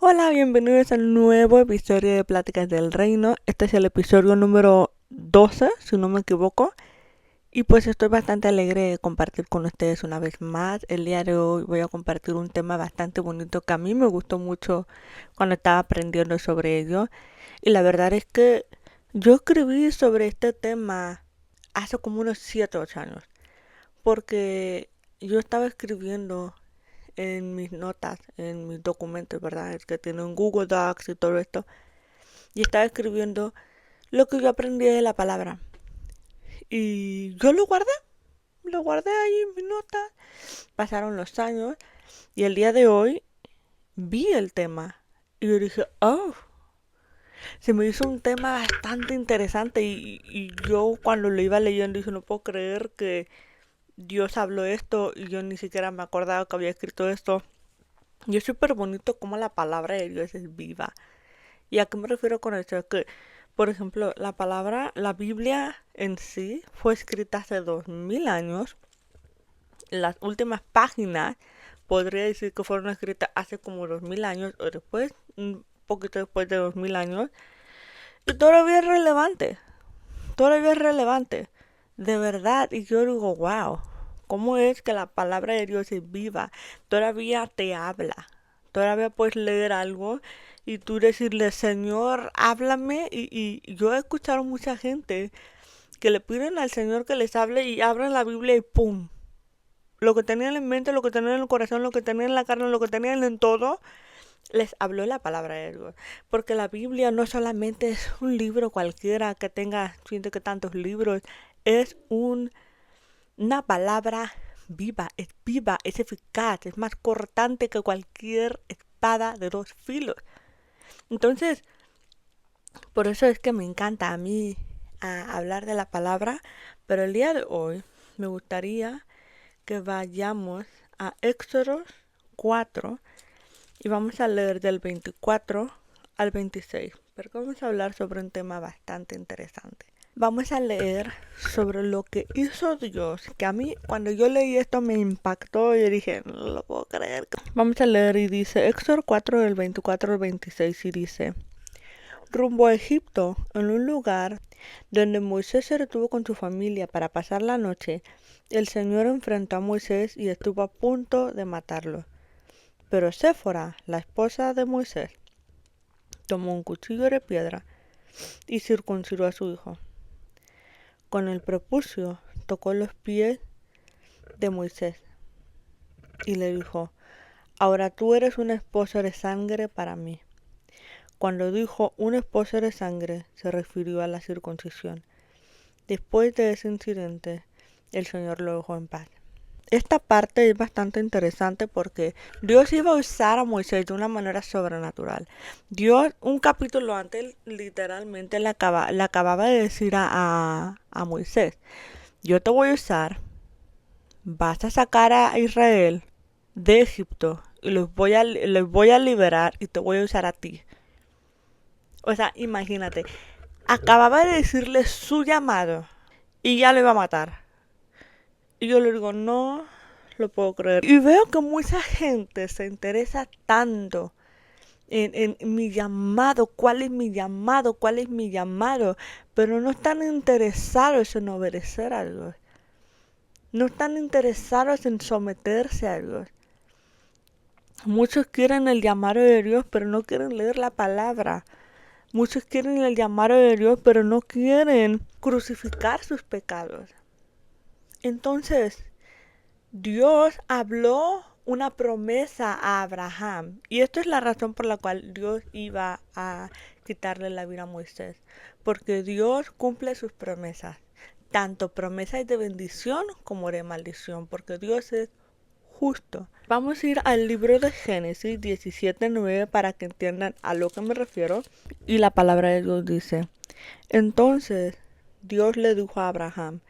Hola, bienvenidos al nuevo episodio de Pláticas del Reino. Este es el episodio número 12, si no me equivoco. Y pues estoy bastante alegre de compartir con ustedes una vez más. El día de hoy voy a compartir un tema bastante bonito que a mí me gustó mucho cuando estaba aprendiendo sobre ello. Y la verdad es que yo escribí sobre este tema hace como unos 7 o 8 años. Porque yo estaba escribiendo en mis notas, en mis documentos, ¿verdad? Es que tienen Google Docs y todo esto. Y estaba escribiendo lo que yo aprendí de la palabra. Y yo lo guardé ahí en mis notas. Pasaron los años y el día de hoy vi el tema. Y yo dije, oh, se me hizo un tema bastante interesante. Y yo cuando lo iba leyendo dije, no puedo creer que Dios habló esto y yo ni siquiera me acordaba que había escrito esto. Y es súper bonito como la palabra de Dios es viva. ¿Y a qué me refiero con esto? Que, por ejemplo, la Biblia en sí fue escrita hace 2000 años. Las últimas páginas podría decir que fueron escritas hace como 2000 años o después, un poquito después de 2000 años. Y todavía es relevante, todavía es relevante. De verdad, y yo digo, wow, ¿cómo es que la palabra de Dios es viva? Todavía te habla. Todavía puedes leer algo y tú decirle, Señor, háblame. Y yo he escuchado mucha gente que le piden al Señor que les hable y abren la Biblia y ¡pum! Lo que tenían en mente, lo que tenían en el corazón, lo que tenían en la carne, lo que tenían en todo, les habló la palabra de Dios. Porque la Biblia no solamente es un libro cualquiera que tenga ciento que tantos libros, es una palabra viva, es eficaz, es más cortante que cualquier espada de dos filos. Entonces, por eso es que me encanta a mí hablar de la palabra, pero el día de hoy me gustaría que vayamos a Éxodo 4 y vamos a leer del 24 al 26, porque vamos a hablar sobre un tema bastante interesante. Vamos a leer sobre lo que hizo Dios, que a mí cuando yo leí esto me impactó y dije, no lo puedo creer. Vamos a leer y dice, Éxodo 4 del 24 al 26 y dice, rumbo a Egipto, en un lugar donde Moisés se retuvo con su familia para pasar la noche, el Señor enfrentó a Moisés y estuvo a punto de matarlo. Pero Séfora, la esposa de Moisés, tomó un cuchillo de piedra y circuncidó a su hijo. Con el prepucio tocó los pies de Moisés y le dijo, ahora tú eres una esposa de sangre para mí. Cuando dijo una esposa de sangre, se refirió a la circuncisión. Después de ese incidente, el Señor lo dejó en paz. Esta parte es bastante interesante porque Dios iba a usar a Moisés de una manera sobrenatural. Dios, un capítulo antes, literalmente le acababa de decir a Moisés, yo te voy a usar, vas a sacar a Israel de Egipto y los voy a liberar y te voy a usar a ti. O sea, imagínate, acababa de decirle su llamado y ya lo iba a matar. Y yo le digo, no lo puedo creer. Y veo que mucha gente se interesa tanto en mi llamado, cuál es mi llamado, cuál es mi llamado, pero no están interesados en obedecer a Dios. No están interesados en someterse a Dios. Muchos quieren el llamado de Dios, pero no quieren leer la palabra. Muchos quieren el llamado de Dios, pero no quieren crucificar sus pecados. Entonces, Dios habló una promesa a Abraham. Y esto es la razón por la cual Dios iba a quitarle la vida a Moisés. Porque Dios cumple sus promesas. Tanto promesas de bendición como de maldición. Porque Dios es justo. Vamos a ir al libro de Génesis 17:9 para que entiendan a lo que me refiero. Y la palabra de Dios dice, entonces Dios le dijo a Abraham,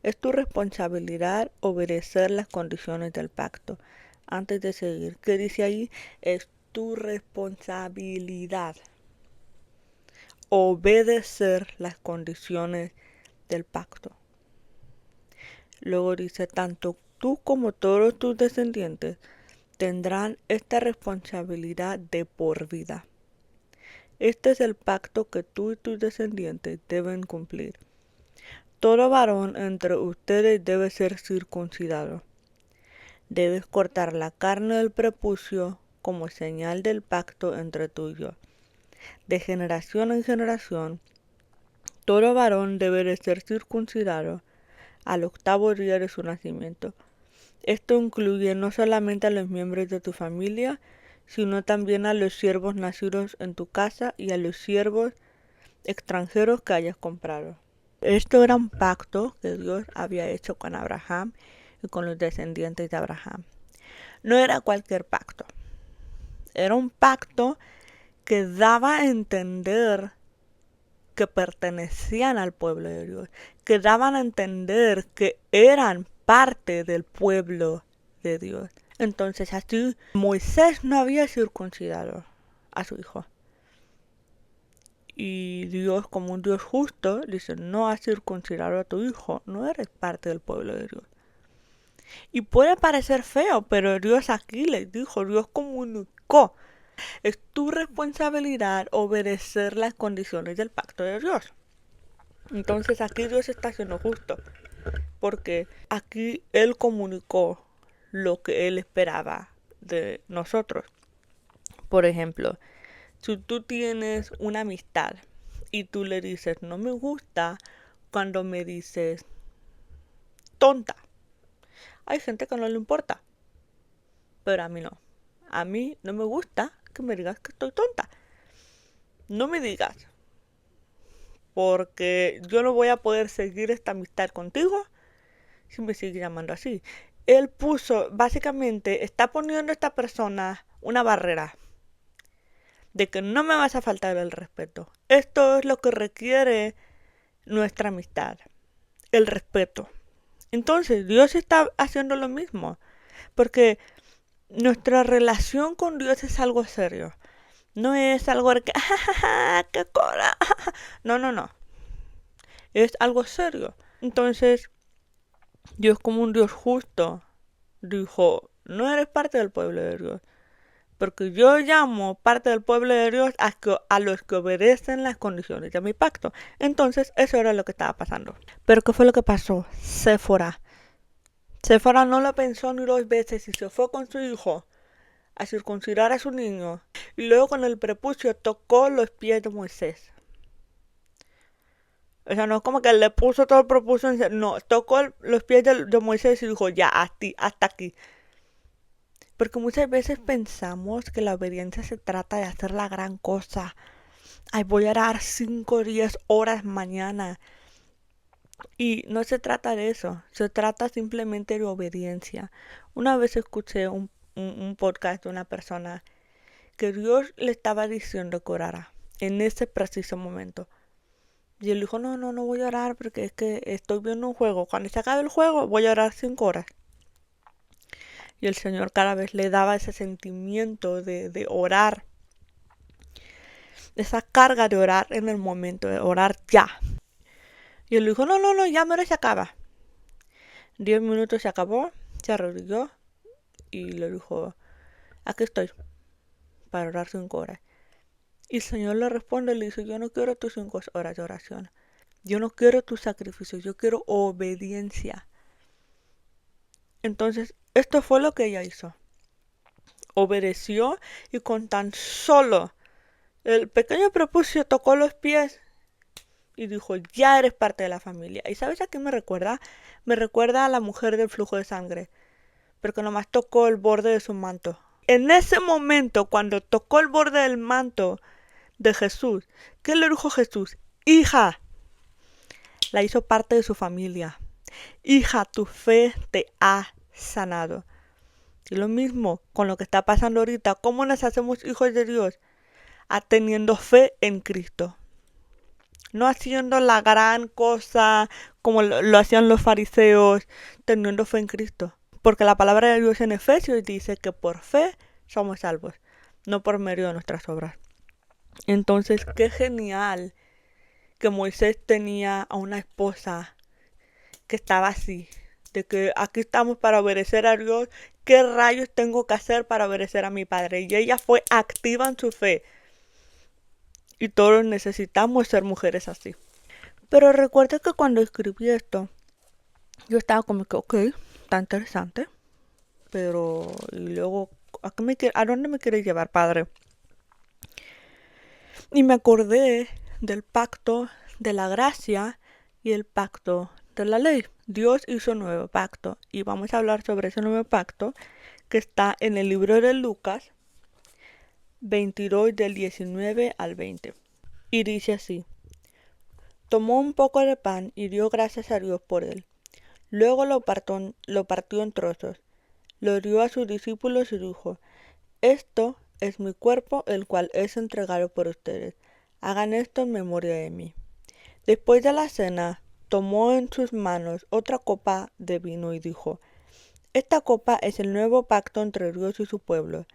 es tu responsabilidad obedecer las condiciones del pacto. Antes de seguir, ¿qué dice ahí? Es tu responsabilidad obedecer las condiciones del pacto. Luego dice, tanto tú como todos tus descendientes tendrán esta responsabilidad de por vida. Este es el pacto que tú y tus descendientes deben cumplir. Todo varón entre ustedes debe ser circuncidado. Debes cortar la carne del prepucio como señal del pacto entre tú y yo. De generación en generación, todo varón debe de ser circuncidado al 8º día de su nacimiento. Esto incluye no solamente a los miembros de tu familia, sino también a los siervos nacidos en tu casa y a los siervos extranjeros que hayas comprado. Esto era un pacto que Dios había hecho con Abraham y con los descendientes de Abraham. No era cualquier pacto. Era un pacto que daba a entender que pertenecían al pueblo de Dios, que daban a entender que eran parte del pueblo de Dios. Entonces así Moisés no había circuncidado a su hijo. Y Dios, como un Dios justo, dice, no has circuncidado a tu hijo, no eres parte del pueblo de Dios. Y puede parecer feo, pero Dios aquí les dijo, Dios comunicó. Es tu responsabilidad obedecer las condiciones del pacto de Dios. Entonces aquí Dios está siendo justo, porque aquí Él comunicó lo que Él esperaba de nosotros. Por ejemplo, si tú tienes una amistad y tú le dices, no me gusta cuando me dices tonta. Hay gente que no le importa, pero a mí no. A mí no me gusta que me digas que estoy tonta. No me digas, porque yo no voy a poder seguir esta amistad contigo si me sigues llamando así. Él básicamente, está poniendo a esta persona una barrera de que no me vas a faltar el respeto. Esto es lo que requiere nuestra amistad, el respeto. Entonces, Dios está haciendo lo mismo, porque nuestra relación con Dios es algo serio. No es algo de que, ¡qué cola! No. Es algo serio. Entonces, Dios, como un Dios justo, dijo, no eres parte del pueblo de Dios. Porque yo llamo parte del pueblo de Dios a los que obedecen las condiciones de mi pacto. Entonces, eso era lo que estaba pasando. Pero ¿qué fue lo que pasó? Séfora no lo pensó ni 2 veces y se fue con su hijo a circuncidar a su niño. Y luego con el prepucio tocó los pies de Moisés. O sea, no es como que le puso todo el prepucio. No, tocó los pies de Moisés y dijo, ya, hasta aquí. Porque muchas veces pensamos que la obediencia se trata de hacer la gran cosa. Ay, voy a orar 5 o 10 horas mañana. Y no se trata de eso. Se trata simplemente de obediencia. Una vez escuché un podcast de una persona que Dios le estaba diciendo que orara en ese preciso momento. Y él dijo, no voy a orar porque es que estoy viendo un juego. Cuando se acabe el juego voy a orar 5 horas. Y el Señor cada vez le daba ese sentimiento de orar. Esa carga de orar en el momento, de orar ya. Y él dijo, no, ya se acaba. 10 minutos se acabó, se arrodilló y le dijo, aquí estoy, para orar 5 horas. Y el Señor le responde, le dice, yo no quiero tus 5 horas de oración. Yo no quiero tu sacrificio, yo quiero obediencia. Entonces, esto fue lo que ella hizo. Obedeció y con tan solo el pequeño prepucio tocó los pies y dijo, ya eres parte de la familia. ¿Y sabes a qué me recuerda? Me recuerda a la mujer del flujo de sangre, porque nomás tocó el borde de su manto. En ese momento, cuando tocó el borde del manto de Jesús, ¿qué le dijo Jesús? Hija, la hizo parte de su familia. Hija, tu fe te ha sanado. Y lo mismo con lo que está pasando ahorita. ¿Cómo nos hacemos hijos de Dios? Teniendo fe en Cristo. No haciendo la gran cosa como lo hacían los fariseos, teniendo fe en Cristo. Porque la palabra de Dios en Efesios dice que por fe somos salvos, no por medio de nuestras obras. Entonces, qué genial que Moisés tenía a una esposa que estaba así, de que aquí estamos para obedecer a Dios ¿Qué rayos tengo que hacer para obedecer a mi padre? Y ella fue activa en su fe. Y todos necesitamos ser mujeres así. Pero recuerda que cuando escribí esto, yo estaba como que, ok, está interesante. Pero, y luego, ¿a dónde me quieres llevar, padre? Y me acordé del pacto de la gracia y el pacto de la ley. Dios hizo un nuevo pacto y vamos a hablar sobre ese nuevo pacto que está en el libro de Lucas 22 del 19 al 20. Y dice así: tomó un poco de pan y dio gracias a Dios por él. Luego lo partió en trozos, lo dio a sus discípulos y dijo: esto es mi cuerpo, el cual es entregado por ustedes. Hagan esto en memoria de mí. Después de la cena, tomó en sus manos otra copa de vino y dijo: esta copa es el nuevo pacto entre Dios y su pueblo,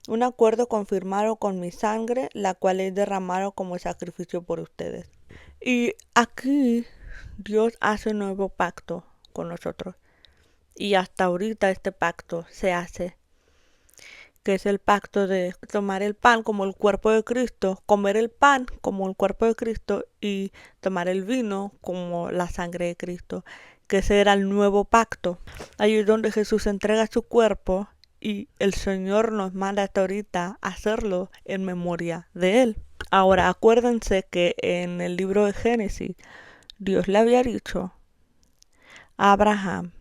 un acuerdo confirmado con mi sangre, la cual es derramado como sacrificio por ustedes. Y aquí Dios hace un nuevo pacto con nosotros. Y hasta ahorita este pacto se hace, que es el pacto de tomar el pan como el cuerpo de Cristo, comer el pan como el cuerpo de Cristo y tomar el vino como la sangre de Cristo, que ese era el nuevo pacto. Ahí es donde Jesús entrega su cuerpo y el Señor nos manda hasta ahorita a hacerlo en memoria de Él. Ahora, acuérdense que en el libro de Génesis, Dios le había dicho a Abraham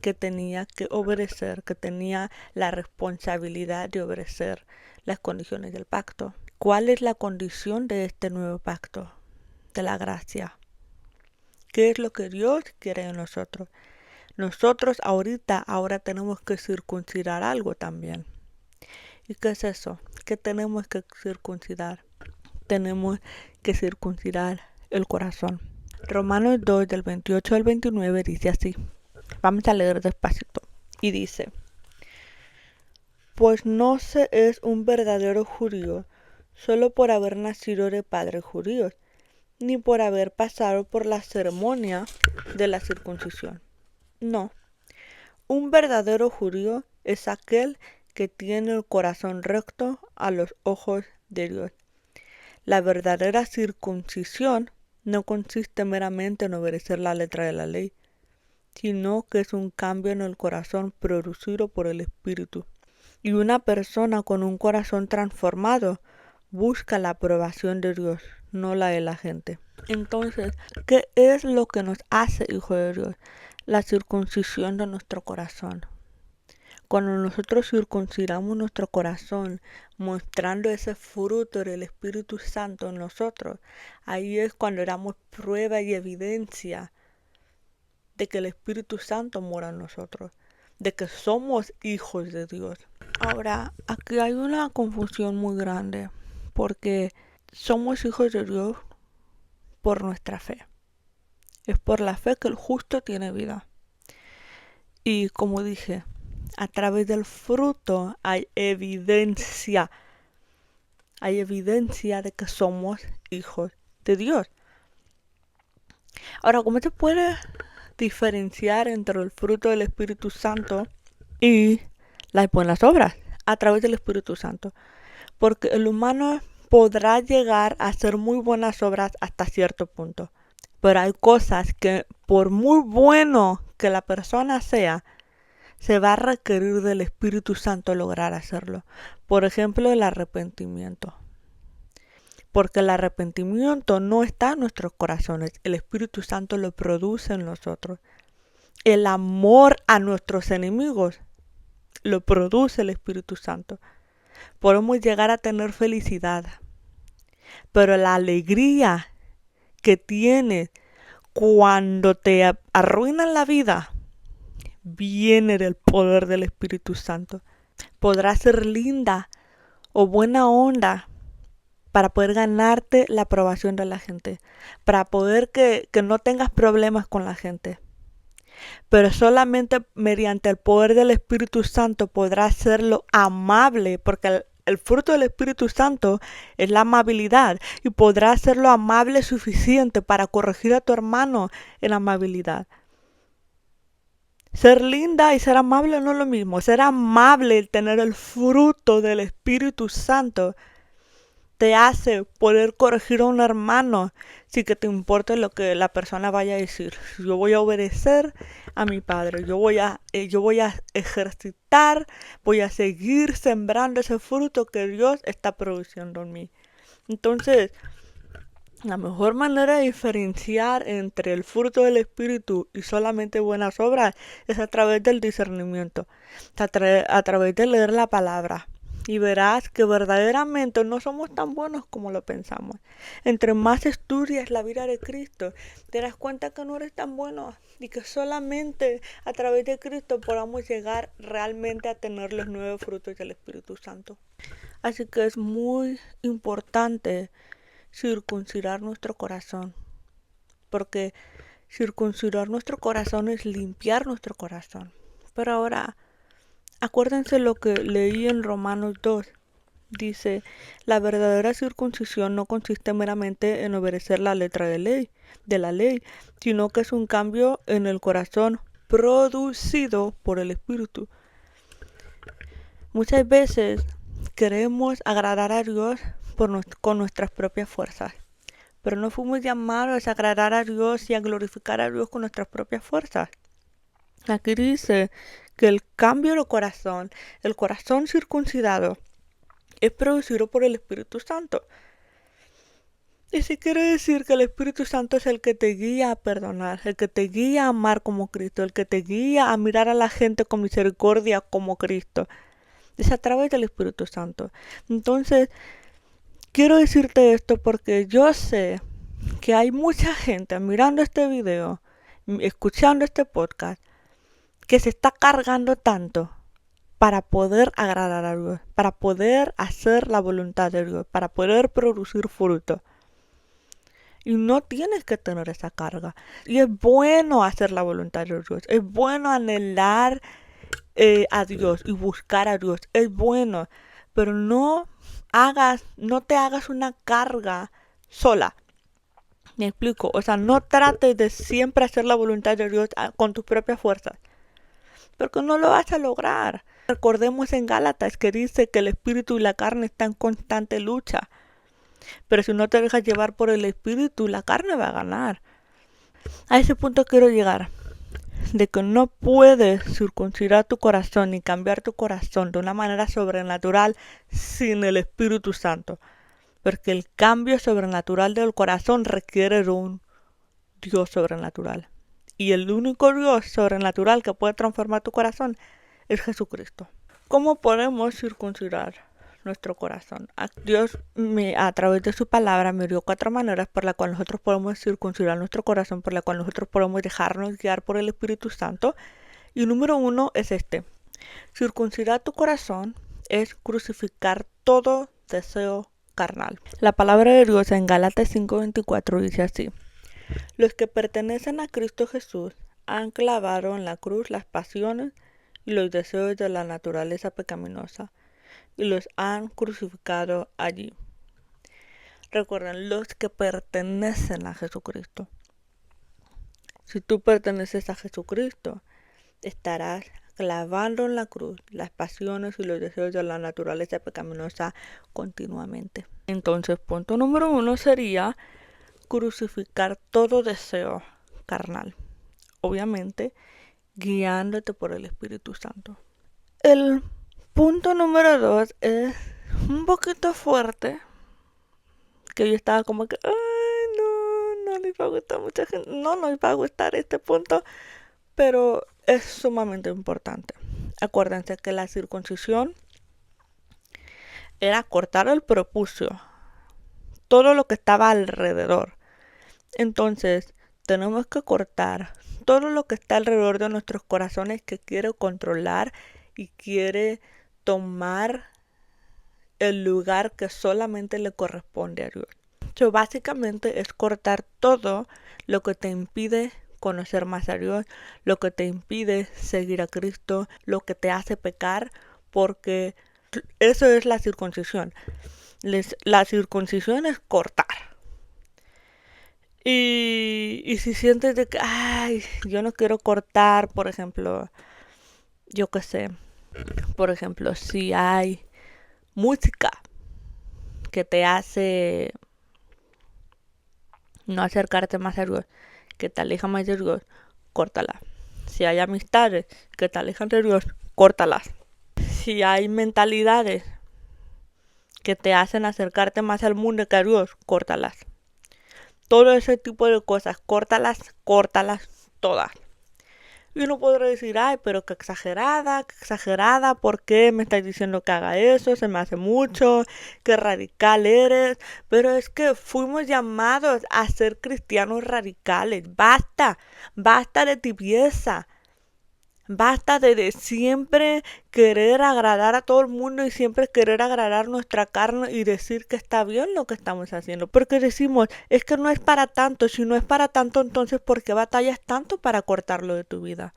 que tenía que obedecer, que tenía la responsabilidad de obedecer las condiciones del pacto. ¿Cuál es la condición de este nuevo pacto? De la gracia. ¿Qué es lo que Dios quiere de nosotros? Nosotros ahora tenemos que circuncidar algo también. ¿Y qué es eso? ¿Qué tenemos que circuncidar? Tenemos que circuncidar el corazón. Romanos 2 del 28 al 29 dice así. Vamos a leer despacito. Y dice: pues no se es un verdadero judío solo por haber nacido de padres judíos, ni por haber pasado por la ceremonia de la circuncisión. No, un verdadero judío es aquel que tiene el corazón recto a los ojos de Dios. La verdadera circuncisión no consiste meramente en obedecer la letra de la ley, sino que es un cambio en el corazón producido por el Espíritu. Y una persona con un corazón transformado busca la aprobación de Dios, no la de la gente. Entonces, ¿qué es lo que nos hace hijo de Dios? La circuncisión de nuestro corazón. Cuando nosotros circuncidamos nuestro corazón, mostrando ese fruto del Espíritu Santo en nosotros, ahí es cuando damos prueba y evidencia de que el Espíritu Santo mora en nosotros, de que somos hijos de Dios. Ahora, aquí hay una confusión muy grande, porque somos hijos de Dios por nuestra fe. Es por la fe que el justo tiene vida. Y como dije, a través del fruto hay evidencia de que somos hijos de Dios. Ahora, ¿cómo se puede diferenciar entre el fruto del Espíritu Santo y las buenas obras? A través del Espíritu Santo. Porque el humano podrá llegar a hacer muy buenas obras hasta cierto punto. Pero hay cosas que, por muy bueno que la persona sea, se va a requerir del Espíritu Santo lograr hacerlo. Por ejemplo, el arrepentimiento. Porque el arrepentimiento no está en nuestros corazones. El Espíritu Santo lo produce en nosotros. El amor a nuestros enemigos lo produce el Espíritu Santo. Podemos llegar a tener felicidad, pero la alegría que tienes cuando te arruinan la vida viene del poder del Espíritu Santo. Podrás ser linda o buena onda para poder ganarte la aprobación de la gente, para poder que no tengas problemas con la gente. Pero solamente mediante el poder del Espíritu Santo podrás hacerlo amable, porque el fruto del Espíritu Santo es la amabilidad, y podrás hacerlo amable suficiente para corregir a tu hermano en amabilidad. Ser linda y ser amable no es lo mismo. Ser amable, tener el fruto del Espíritu Santo, te hace poder corregir a un hermano sin que te importe lo que la persona vaya a decir. Yo voy a obedecer a mi padre, yo voy a ejercitar, voy a seguir sembrando ese fruto que Dios está produciendo en mí. Entonces, la mejor manera de diferenciar entre el fruto del Espíritu y solamente buenas obras es a través del discernimiento, a través de leer la palabra. Y verás que verdaderamente no somos tan buenos como lo pensamos. Entre más estudias la vida de Cristo, te das cuenta que no eres tan bueno y que solamente a través de Cristo podamos llegar realmente a tener los 9 frutos del Espíritu Santo. Así que es muy importante circuncidar nuestro corazón, porque circuncidar nuestro corazón es limpiar nuestro corazón. Pero ahora, acuérdense lo que leí en Romanos 2. Dice, la verdadera circuncisión no consiste meramente en obedecer la letra de la ley, sino que es un cambio en el corazón producido por el Espíritu. Muchas veces queremos agradar a Dios con nuestras propias fuerzas, pero no fuimos llamados a agradar a Dios y a glorificar a Dios con nuestras propias fuerzas. Aquí dice que el cambio de corazón, el corazón circuncidado, es producido por el Espíritu Santo. Y si quiere decir que el Espíritu Santo es el que te guía a perdonar, el que te guía a amar como Cristo, el que te guía a mirar a la gente con misericordia como Cristo. Es a través del Espíritu Santo. Entonces, quiero decirte esto porque yo sé que hay mucha gente mirando este video, escuchando este podcast, que se está cargando tanto para poder agradar a Dios, para poder hacer la voluntad de Dios, para poder producir fruto. Y no tienes que tener esa carga. Y es bueno hacer la voluntad de Dios, es bueno anhelar a Dios y buscar a Dios, es bueno, pero no te hagas una carga sola. Me explico, o sea, no trates de siempre hacer la voluntad de Dios con tus propias fuerzas, porque no lo vas a lograr. Recordemos en Gálatas que dice que el espíritu y la carne están en constante lucha, pero si no te dejas llevar por el espíritu, la carne va a ganar. A ese punto quiero llegar, de que no puedes circuncidar tu corazón y cambiar tu corazón de una manera sobrenatural sin el Espíritu Santo. Porque el cambio sobrenatural del corazón requiere de un Dios sobrenatural. Y el único Dios sobrenatural que puede transformar tu corazón es Jesucristo. ¿Cómo podemos circuncidar nuestro corazón? Dios a través de su palabra me dio 4 maneras por las cuales nosotros podemos circuncidar nuestro corazón, por las cuales nosotros podemos dejarnos guiar por el Espíritu Santo. Y número 1 es este. Circuncidar tu corazón es crucificar todo deseo carnal. La palabra de Dios en Gálatas 5:24 dice así: los que pertenecen a Cristo Jesús han clavado en la cruz las pasiones y los deseos de la naturaleza pecaminosa y los han crucificado allí. Recuerden, los que pertenecen a Jesucristo. Si tú perteneces a Jesucristo, estarás clavando en la cruz las pasiones y los deseos de la naturaleza pecaminosa continuamente. Entonces, punto número 1 sería crucificar todo deseo carnal. Obviamente, guiándote por el Espíritu Santo. El punto número 2 es un poquito fuerte, que yo estaba como que, no les va a gustar mucha gente, no nos va a gustar este punto, pero es sumamente importante. Acuérdense que la circuncisión era cortar el prepucio, todo lo que estaba alrededor. Entonces, tenemos que cortar todo lo que está alrededor de nuestros corazones que quiere controlar y quiere tomar el lugar que solamente le corresponde a Dios. So, básicamente es cortar todo lo que te impide conocer más a Dios, lo que te impide seguir a Cristo, lo que te hace pecar, porque eso es la circuncisión. La circuncisión es cortar. Y Y si sientes de que, ay, yo no quiero cortar, por ejemplo, yo qué sé, por ejemplo, si hay música que te hace no acercarte más a Dios, que te aleja más de Dios, córtala. Si hay amistades que te alejan de Dios, córtalas. Si hay mentalidades que te hacen acercarte más al mundo que a Dios, córtalas. Todo ese tipo de cosas, córtalas todas. Y uno podrá decir, ay, pero qué exagerada, ¿por qué me estás diciendo que haga eso? Se me hace mucho, qué radical eres. Pero es que fuimos llamados a ser cristianos radicales. Basta de tibieza. Basta de siempre querer agradar a todo el mundo y siempre querer agradar nuestra carne y decir que está bien lo que estamos haciendo. Porque decimos, es que no es para tanto. Si no es para tanto, entonces ¿por qué batallas tanto para cortarlo de tu vida?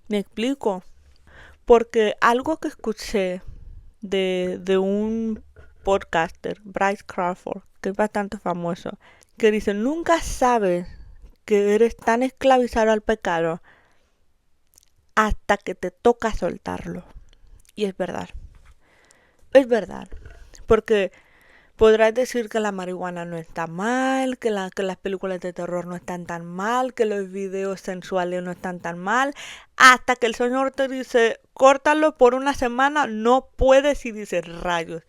¿Me explico? Porque algo que escuché de un podcaster, Bryce Crawford, que es bastante famoso, que dice, nunca sabes que eres tan esclavizado al pecado hasta que te toca soltarlo. Y es verdad, porque podrás decir que la marihuana no está mal, que las películas de terror no están tan mal, que los videos sensuales no están tan mal, hasta que el Señor te dice, córtalo por una semana, no puedes y dices, rayos,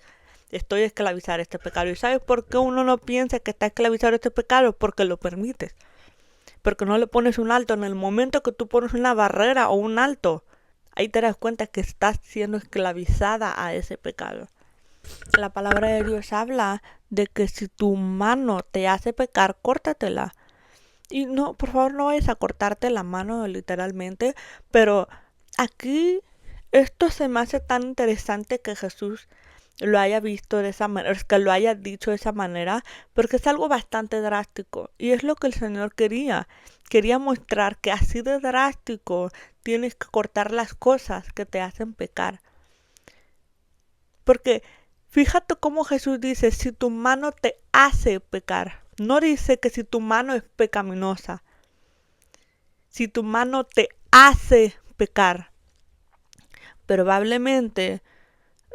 estoy esclavizado a este pecado. ¿Y sabes por qué uno no piensa que está esclavizado a este pecado? Porque lo permites. Porque no le pones un alto. En el momento que tú pones una barrera o un alto, ahí te das cuenta que estás siendo esclavizada a ese pecado. La palabra de Dios habla de que si tu mano te hace pecar, córtatela. Y no, por favor, no vayas a cortarte la mano literalmente, pero aquí esto se me hace tan interesante que Jesús lo haya visto de esa manera, es que lo haya dicho de esa manera, porque es algo bastante drástico y es lo que el Señor quería. Quería mostrar que así de drástico tienes que cortar las cosas que te hacen pecar. Porque fíjate cómo Jesús dice, si tu mano te hace pecar, no dice que si tu mano es pecaminosa, si tu mano te hace pecar. Probablemente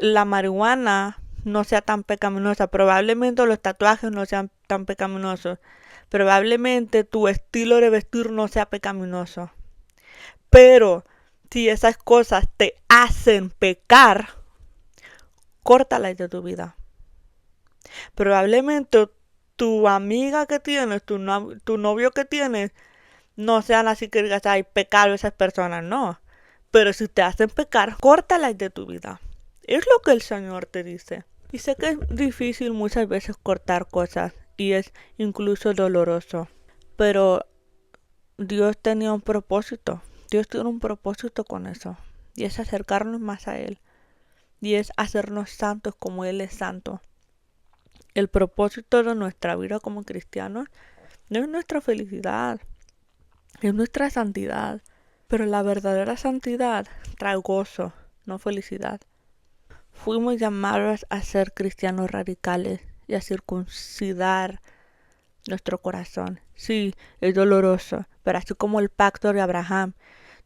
la marihuana no sea tan pecaminosa, probablemente los tatuajes no sean tan pecaminosos, probablemente tu estilo de vestir no sea pecaminoso. Pero si esas cosas te hacen pecar, córtalas de tu vida. Probablemente tu amiga que tienes, tu novio que tienes, no sean así que digas, ay, pecado esas personas, no. Pero si te hacen pecar, córtalas de tu vida. Es lo que el Señor te dice. Y sé que es difícil muchas veces cortar cosas y es incluso doloroso. Pero Dios tenía un propósito. Dios tiene un propósito con eso. Y es acercarnos más a Él. Y es hacernos santos como Él es santo. El propósito de nuestra vida como cristianos no es nuestra felicidad, es nuestra santidad. Pero la verdadera santidad trae gozo, no felicidad. Fuimos llamados a ser cristianos radicales y a circuncidar nuestro corazón. Sí, es doloroso, pero así como el pacto de Abraham.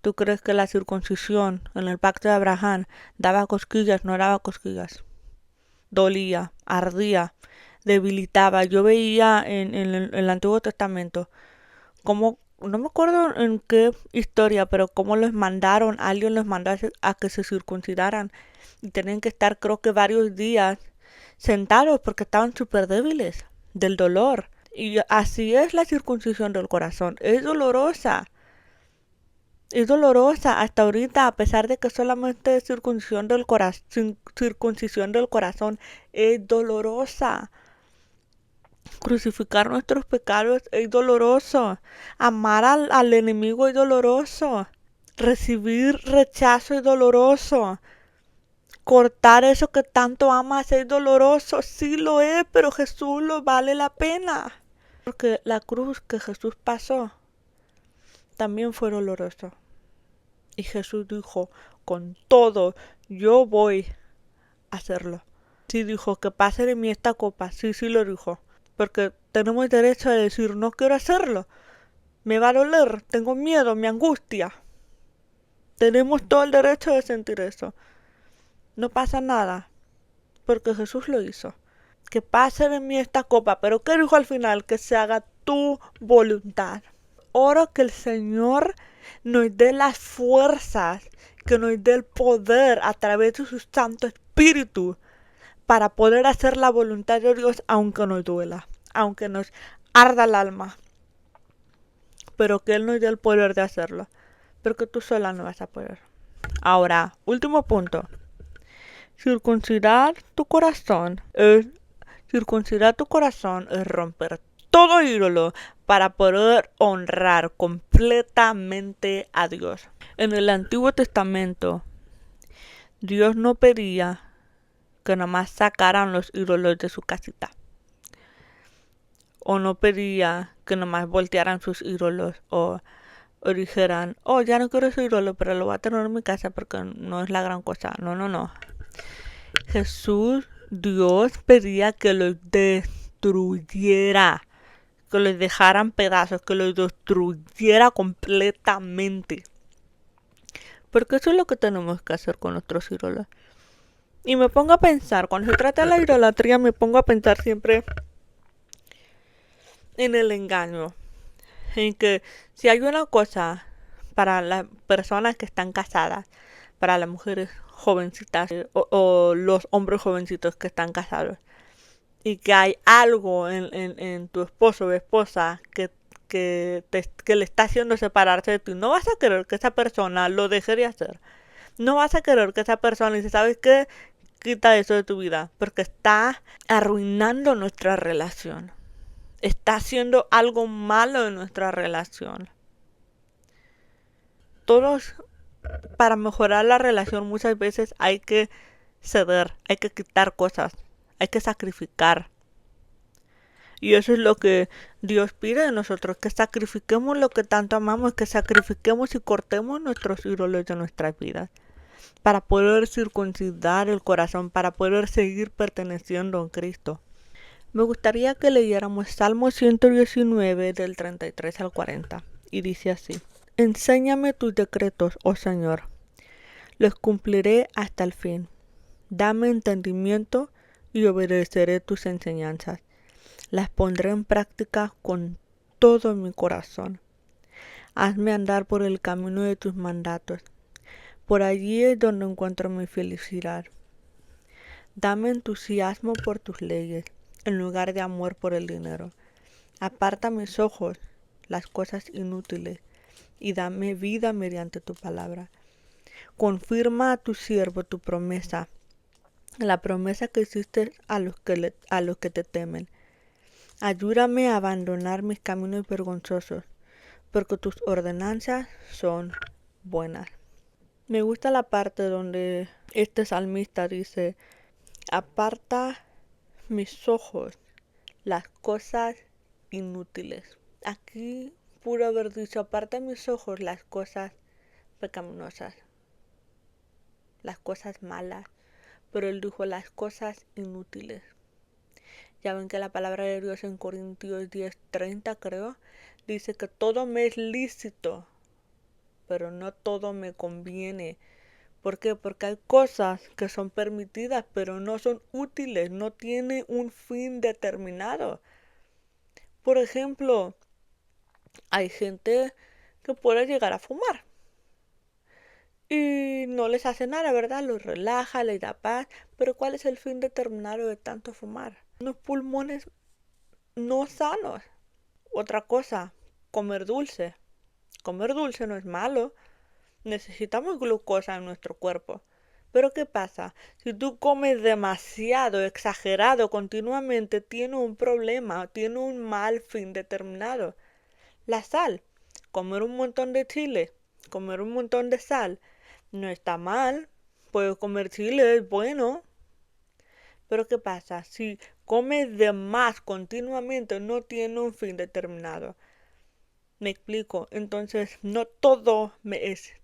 ¿Tú crees que la circuncisión en el pacto de Abraham daba cosquillas? No daba cosquillas. Dolía, ardía, debilitaba. Yo veía en el Antiguo Testamento cómo, no me acuerdo en qué historia, pero cómo los mandaron, alguien los mandó a que se circuncidaran y tenían que estar creo que varios días sentados porque estaban súper débiles del dolor. Y así es la circuncisión del corazón, es dolorosa. Es dolorosa hasta ahorita, a pesar de que solamente es circuncisión del corazón, es dolorosa. Crucificar nuestros pecados es doloroso. Amar al enemigo es doloroso. Recibir rechazo es doloroso. Cortar eso que tanto amas es doloroso. Sí lo es, pero Jesús lo vale la pena. Porque la cruz que Jesús pasó también fue doloroso. Y Jesús dijo, con todo, yo voy a hacerlo. Sí dijo, que pase de mí esta copa. Sí lo dijo. porque tenemos derecho a decir no quiero hacerlo, me va a doler, tengo miedo, me angustia. Tenemos todo el derecho de sentir eso. No pasa nada, porque Jesús lo hizo. Que pase de mí esta copa, pero ¿qué dijo al final? Que se haga tu voluntad. Oro que el Señor nos dé las fuerzas, que nos dé el poder a través de su Santo Espíritu para poder hacer la voluntad de Dios aunque nos duela, aunque nos arda el alma, pero que Él nos dé el poder de hacerlo, porque tú sola no vas a poder. Ahora, último punto. Circuncidar tu corazón es romper todo ídolo para poder honrar completamente a Dios. En el Antiguo Testamento, Dios no pedía que nomás sacaran los ídolos de su casita. O no pedía que nomás voltearan sus ídolos o dijeran, oh, ya no quiero ese ídolo, pero lo voy a tener en mi casa porque no es la gran cosa. No. Jesús, Dios pedía que los destruyera, que los dejaran pedazos, que los destruyera completamente. Porque eso es lo que tenemos que hacer con nuestros ídolos. Y me pongo a pensar, cuando se trata de la idolatría, me pongo a pensar siempre en el engaño. En que si hay una cosa para las personas que están casadas, para las mujeres jovencitas o los hombres jovencitos que están casados, y que hay algo en tu esposo o esposa que le está haciendo separarse de ti, no vas a querer que esa persona lo deje de hacer. No vas a querer que esa persona dice, ¿sabes qué? Quita eso de tu vida, porque está arruinando nuestra relación. Está haciendo algo malo en nuestra relación. Todos, para mejorar la relación, muchas veces hay que ceder, hay que quitar cosas, hay que sacrificar. Y eso es lo que Dios pide de nosotros, que sacrifiquemos lo que tanto amamos, que sacrifiquemos y cortemos nuestros ídolos de nuestras vidas, para poder circuncidar el corazón, para poder seguir perteneciendo a Cristo. Me gustaría que leyéramos Salmo 119 del 33 al 40, y dice así: Enséñame tus decretos, oh Señor, los cumpliré hasta el fin. Dame entendimiento y obedeceré tus enseñanzas. Las pondré en práctica con todo mi corazón. Hazme andar por el camino de tus mandatos. Por allí es donde encuentro mi felicidad. Dame entusiasmo por tus leyes, en lugar de amor por el dinero. Aparta mis ojos las cosas inútiles y dame vida mediante tu palabra. Confirma a tu siervo tu promesa, la promesa que hiciste a los que te temen. Ayúdame a abandonar mis caminos vergonzosos, porque tus ordenanzas son buenas. Me gusta la parte donde este salmista dice, aparta mis ojos las cosas inútiles. Aquí pudo haber dicho, aparta mis ojos las cosas pecaminosas, las cosas malas, pero él dijo las cosas inútiles. Ya ven que la palabra de Dios en Corintios 10:30 creo, dice que todo me es lícito, pero no todo me conviene. ¿Por qué? Porque hay cosas que son permitidas, pero no son útiles, no tienen un fin determinado. Por ejemplo, hay gente que puede llegar a fumar y no les hace nada, ¿verdad? Los relaja, les da paz, pero ¿cuál es el fin determinado de tanto fumar? Unos pulmones no sanos. Otra cosa, comer dulce. Comer dulce no es malo. Necesitamos glucosa en nuestro cuerpo. Pero ¿qué pasa? Si tú comes demasiado, exagerado, continuamente, tiene un problema, tiene un mal fin determinado. La sal. Comer un montón de chile, comer un montón de sal, no está mal. Puedes comer chile, es bueno. Pero ¿qué pasa? Si comes de más continuamente, no tiene un fin determinado. Me explico. Entonces, no todo me es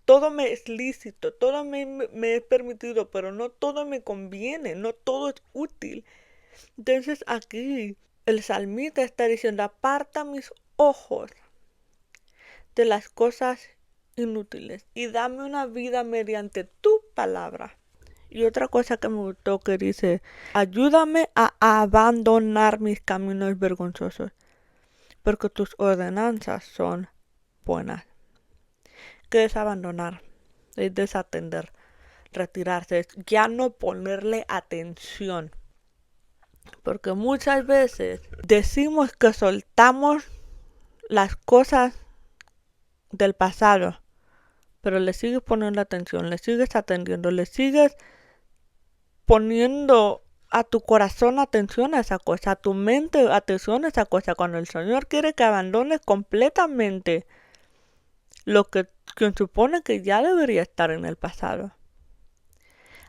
lícito, todo me es permitido, pero no todo me conviene, no todo es útil. Entonces, aquí el salmista está diciendo, aparta mis ojos de las cosas inútiles y dame una vida mediante tu palabra. Y otra cosa que me gustó que dice, ayúdame a abandonar mis caminos vergonzosos, porque tus ordenanzas son buenas. ¿Qué es abandonar? Es desatender, retirarse, es ya no ponerle atención. Porque muchas veces decimos que soltamos las cosas del pasado, pero le sigues poniendo atención, le sigues atendiendo, le sigues poniendo a tu corazón atención a esa cosa, a tu mente atención a esa cosa, cuando el Señor quiere que abandones completamente lo que supone que ya debería estar en el pasado.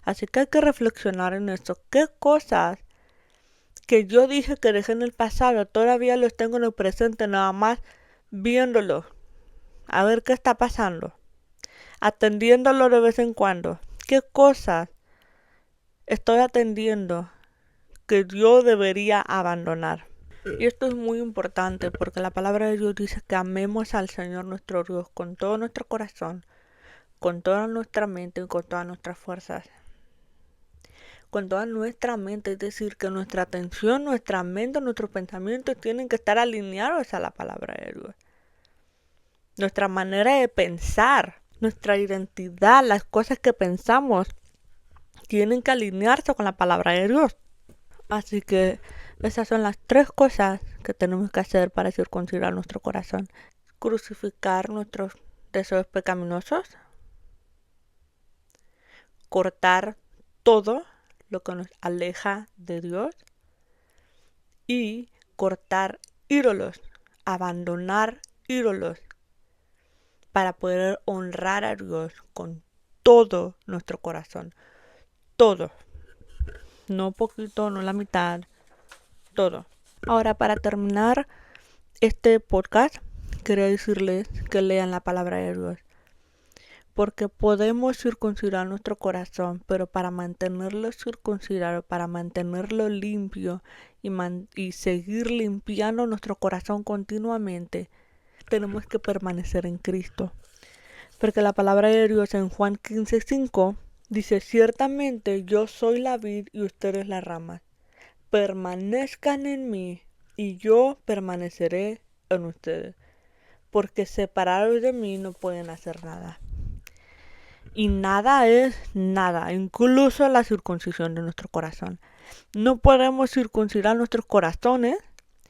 Así que hay que reflexionar en esto. ¿Qué cosas que yo dije que dejé en el pasado todavía los tengo en el presente, nada más viéndolo? A ver qué está pasando. Atendiéndolo de vez en cuando. ¿Qué cosas estoy atendiendo que yo debería abandonar? Y esto es muy importante porque la palabra de Dios dice que amemos al Señor nuestro Dios con todo nuestro corazón, con toda nuestra mente y con todas nuestras fuerzas. Con toda nuestra mente, es decir, que nuestra atención, nuestra mente, nuestros pensamientos tienen que estar alineados a la palabra de Dios. Nuestra manera de pensar, nuestra identidad, las cosas que pensamos, tienen que alinearse con la palabra de Dios. Así que esas son las 3 cosas que tenemos que hacer para circuncidar nuestro corazón. Crucificar nuestros deseos pecaminosos. Cortar todo lo que nos aleja de Dios. Y cortar ídolos. Abandonar ídolos. Para poder honrar a Dios con todo nuestro corazón. Todo. No poquito, no la mitad. Todo. Ahora, para terminar este podcast, quería decirles que lean la palabra de Dios. Porque podemos circuncidar nuestro corazón, pero para mantenerlo circuncidado, para mantenerlo limpio y seguir limpiando nuestro corazón continuamente, tenemos que permanecer en Cristo. Porque la palabra de Dios en Juan 15:5 dice, ciertamente yo soy la vid y ustedes las ramas. Permanezcan en mí y yo permaneceré en ustedes. Porque separados de mí no pueden hacer nada. Y nada es nada, incluso la circuncisión de nuestro corazón. No podemos circuncidar nuestros corazones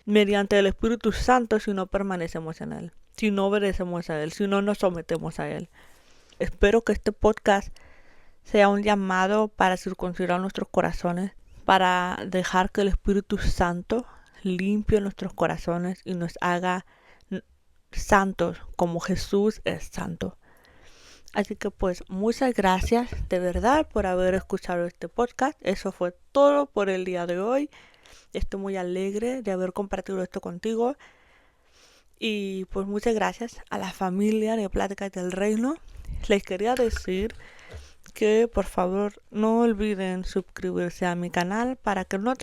mediante el Espíritu Santo si no permanecemos en Él, si no obedecemos a Él, si no nos sometemos a Él. Espero que este podcast sea un llamado para circuncidar nuestros corazones, para dejar que el Espíritu Santo limpie nuestros corazones y nos haga santos como Jesús es santo. Así que pues muchas gracias de verdad por haber escuchado este podcast. Eso fue todo por el día de hoy. Estoy muy alegre de haber compartido esto contigo. Y pues muchas gracias a la familia de Pláticas del Reino. Les quería decir que por favor no olviden suscribirse a mi canal para que no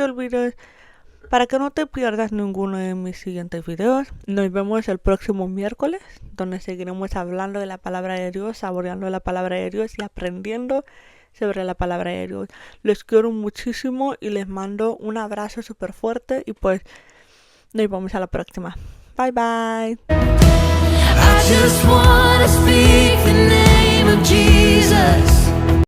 te pierdas ninguno de mis siguientes videos. Nos vemos el próximo miércoles, donde seguiremos hablando de la palabra de Dios, saboreando la palabra de Dios y aprendiendo sobre la palabra de Dios. Les quiero muchísimo y les mando un abrazo súper fuerte y pues nos vemos a la próxima. Bye bye. I just wanna speak the name of Jesus.